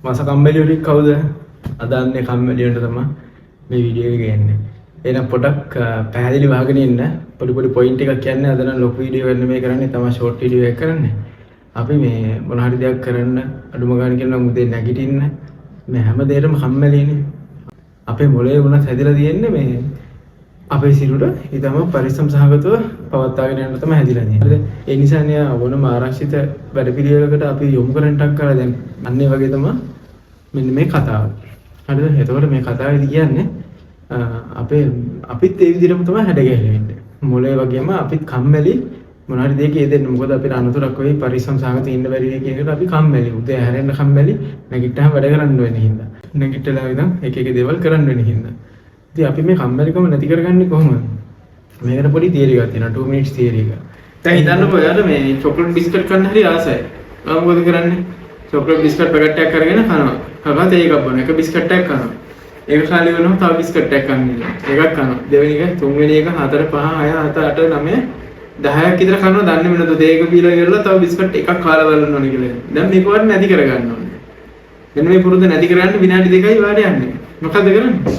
මස කම්මැලි වලින් කවුද? අදන්නේ කම්මැලියට තමයි මේ වීඩියෝ එක ගන්නේ. එහෙනම් පොඩක් පැහැදිලි වහගෙන ඉන්න. පොඩි පොයින්ට් එකක් කියන්නේ අද නම් ලොකු වීඩියෝ වෙන්න මේ කරන්නේ තමයි ෂෝට් වීඩියෝ එකක් කරන්නේ. අපි මේ මොන හරි දෙයක් කරන්න අඩුම ගන්න කියලා නම් උදේ නැගිටින්න මේ හැම දෙයකම කම්මැලිනේ. අපේ මොළේ වුණත් හැදිලා තියෙන්නේ මේ අපේ සිරුර ඊටම පරිස්සම් සහගතව පවත්වාගෙන යන්න තමයි හැදිලා තියෙන්නේ. හරිද? ඒ නිසානේ ඕනම ආරක්ෂිත වැඩපිළිවෙලකට අපි යොමු කරන්නටක් කරලා දැන් අන්න ඒ වගේ තමයි මෙන්න මේ කතාව. හරිද? එතකොට මේ කතාවේදී කියන්නේ අපිත් ඒ විදිහටම තමයි හැඩගැහෙන්නේ. මොළේ වගේම අපිත් කම්මැලි මොන හරි දෙයක යෙදෙන්න. මොකද අපිට අනුතරක් වෙයි පරිස්සම් සහගතව ඉන්න බැරි වෙයි කියන එකට අපි කම්මැලි. උදේ හැරෙන්න කම්මැලි, නැගිට්ටාම වැඩ කරන්න වෙන හින්දා. නැගිටලා ඉඳන් එක දේවල් කරන්න වෙන හින්දා. ඉතින් අපි මේ කම්මැලිකම නැති කරගන්නේ කොහොමද? මේකට පොඩි තියරි එකක් තියෙනවා 2 minutes තියරි එක. දැන් හිතන්නකෝ යාළුවා මේ චොක්ලට් බිස්කට් කන්න හරි ආසයි. මම මොකද කරන්නේ? චොක්ලට් බිස්කට් පැකට් එකක් අරගෙන කනවා. කවදාද ඒක බොන එක බිස්කට් එකක් කනවා. ඒක ખાલી වෙනවා තව බිස්කට් එකක් කන්නේ. එකක් කනවා. දෙවෙනි එක, තුන්වෙනි එක, 4 5 6 7 8 9 10ක් විතර කනවා. දන්නේ මොනවද? දෙයක බීලා ඉවරලා තව බිස්කට් එකක් කාලා බලන්න ඕනේ කියලා. දැන් මේක වට නැති කරගන්න ඕනේ. මෙන්න මේ පුරුද්ද නැති කරගන්න විනාඩි 2යි වාඩි යන්නේ. මොකද කරන්නේ?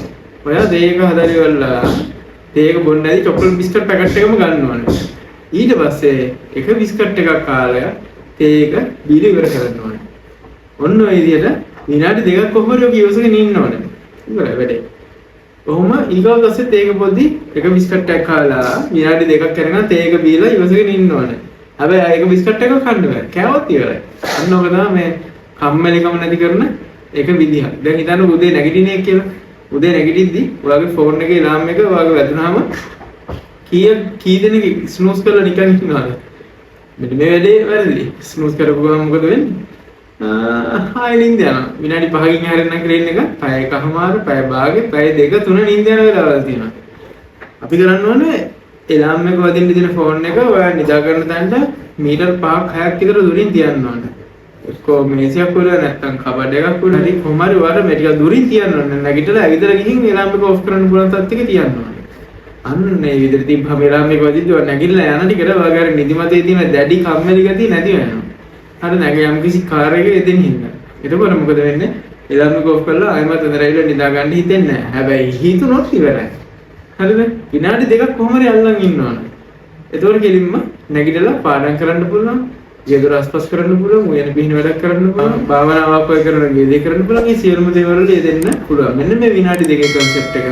ඔයා දෙයක හදාරි වල්ලා දෙයක බොන්න නැති චොක්ලට් බිස්කට් පැකට් එකම ගන්න ඕනේ. ඊට පස්සේ එක බිස්කට් එකක් කාලා දෙයක බීලා ඉවර කරන්න ඕනේ. ඔන්න ඔය විදිහට විනාඩි 2ක් කොහොමද ඔය ඉවසගෙන ඉන්න ඕනේ. ඉවරයි වැඩේ. කොහොම ඊගොල්ලෝ දැස්සේ තේක පොඩි එක බිස්කට් එකක් කාලා විනාඩි 2ක් කරගෙන තේක බීලා ඉවසගෙන ඉන්න ඕනේ. හැබැයි ඒක බිස්කට් එකක් කන්න බෑ. කෑවොත් ඉවරයි. අන්න ඔක තමයි මේ කම්මැලිකම නැති කරන එක විදිහ. දැන් හිතන්න උදේ නැගිටින්නේ කියලා. උදේ නැගිටිද්දි ඔයාගේ ෆෝන් එකේ අලාර්ම් එක ඔයාගේ වැදුනහම කී දෙනෙක් ස්නූස් කරලා නිකන් ඉන්නවද? මෙන්න මේ වැඩේ වැරදි. ස්නූස් කරපු ගමන් මොකද වෙන්නේ? ආයෙ නිින්ද යනවා. විනාඩි 5කින් හැරෙන්න ක්‍රේන් එක පැය එකමාර, පැය භාගෙ, පැය 2 3 නිින්ද යන වෙලාවල් තියෙනවා. අපි කරන්න ඕනේ එලාම් එක වදින්න දෙන ෆෝන් එක ඔයා නිදා ගන්න තැනට මීටර් 5ක් 6ක් විතර දුරින් තියන්න ඕනේ. එක්කෝ මේසයක් උඩ නැත්නම් කබඩ් එකක් උඩ හරි කොහොම හරි ඔයාලා මේ ටික දුරින් තියන්න ඕනේ. නැගිටලා ඇවිදලා ගිහින් එලාම් එක ඔෆ් කරන්න පුළුවන් තත්ත්වෙක තියන්න ඕනේ. අන්න මේ විදිහට තිබ්බම එලාම් එක වදිද්දි ඔයා නැගිටලා යන ටිකට ඔයාගේ නිදිමතේ තියෙන දැඩි කම්මැලි ගතිය නැති වෙනවා. හරි නැග යම් කිසි කාර් එකක එදින් හින්දා. එතකොට මොකද වෙන්නේ? එලාම් එක ඔෆ් කරලා ආයෙමත් අඳරයිලා නිදා ගන්න හිතෙන්නේ නැහැ. හැබැයි හිතුනොත් ඉවරයි. හරිද? විනාඩි 2ක් කොහොම හරි අල්ලන් ඉන්න ඕනේ. එතකොට කෙලින්ම නැගිටලා පාඩම් කරන්න පුළුවන්. ගෙදර ආස්පස් කරන්න පුළුවන්, උයන පිහින වැඩක් කරන්න පුළුවන්, භාවනාවක් ඔය කරන ගෙදේ කරන්න පුළුවන්. මේ සියලුම දේවල් වල යෙදෙන්න පුළුවන්. මෙන්න මේ විනාඩි 2 concept එක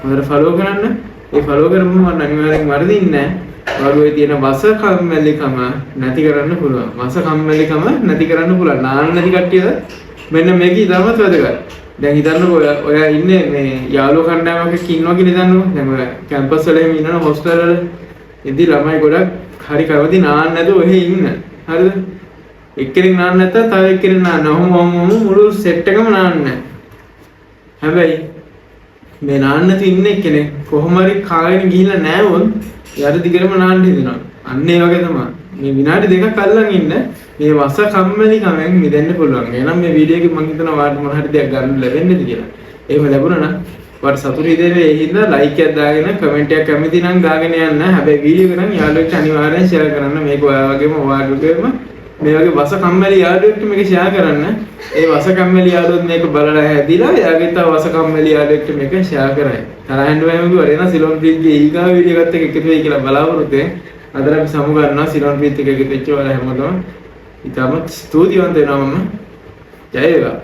හොඳට follow කරන්න. ඒ follow කරමුම මම අනිවාර්යෙන් වරදින්නේ නැහැ. ඔයාලගේ තියෙන වස කම්මැලිකම නැති කරන්න පුළුවන්. වස කම්මැලිකම නැති කරන්න පුළුවන්. නාන්න නැති කට්ටියද මෙන්න මේක ඉතාමත් වැදගත්. දැන් හිතන්නකෝ ඔයා ඉන්නේ මේ යාළුවෝ කණ්ඩායමක ඉන්නවා කියලා හිතන්නකෝ. දැන් ඔය කැම්පස් වල එහෙම ඉන්නවනේ හොස්ටල් වල. ඉතින් ළමයි ගොඩක් හරි කවදි නාන්න නැතුව ඔහෙ ඉන්න. හරිද? එක්කෙනෙක් නාන්න නැත්නම් තව එක්කෙනෙක් නාන්න. ඔහොම මුළු සෙට් එකම නාන්න. හැබැයි මේ නාන්න නැති ඉන්න එක්කෙනෙක් කොහොම හරි කාගෙන ගිහිල්ලා නැවොත් යාර දිගටම නාන්න හිතෙනවා. අන්න ඒ වගේ තමයි. මේ විනාඩි 2ක් අල්ලන් ඉන්න මේ වස කම්මැලිකමෙන් මිදෙන්න පුළුවන්. එහෙනම් මේ වීඩියෝ එකේ මම හිතනවා ඔයාලට මොන හරි දෙයක් ගන්න ලැබෙන්නේද කියලා. එහෙම ලැබුණා නම් ඔයාලට සතුටු ඉදේ ඒ හින්දා ලයික් එකක් දාගෙන කමෙන්ට් එකක් කැමති නම් දාගෙන යන්න. හැබැයි වීඩියෝ එක නම් යාළුවෙක්ට අනිවාර්යෙන් ෂෙයා කරන්න. මේක ඔයා වගේම ඔයාලගේම මේ වගේ වස කම්මැලි යාළුවෙක්ට මේක ෂෙයා කරන්න. ඒ වස කම්මැලි යාළුවොත් මේක බලලා හැදිලා එයාගේ තව වස කම්මැලි යාළුවෙක්ට මේක ෂෙයා කරයි. තරහින් වෙන්නේ වරේන සිලොන් ප්‍රීත්ගේ ඊගා වීඩියෝ එකත් එක්ක එකතු වෙයි කියලා බලාපොරොත්තු වෙන. අද අපි සමු ගන්නවා සිලොන් ප්‍රීත් එක එකතු වෙච්ච ඔයාලා හැමෝටම ඉතාමත් ස්තුතිවන්ත වෙනවා මම. ජය වේවා.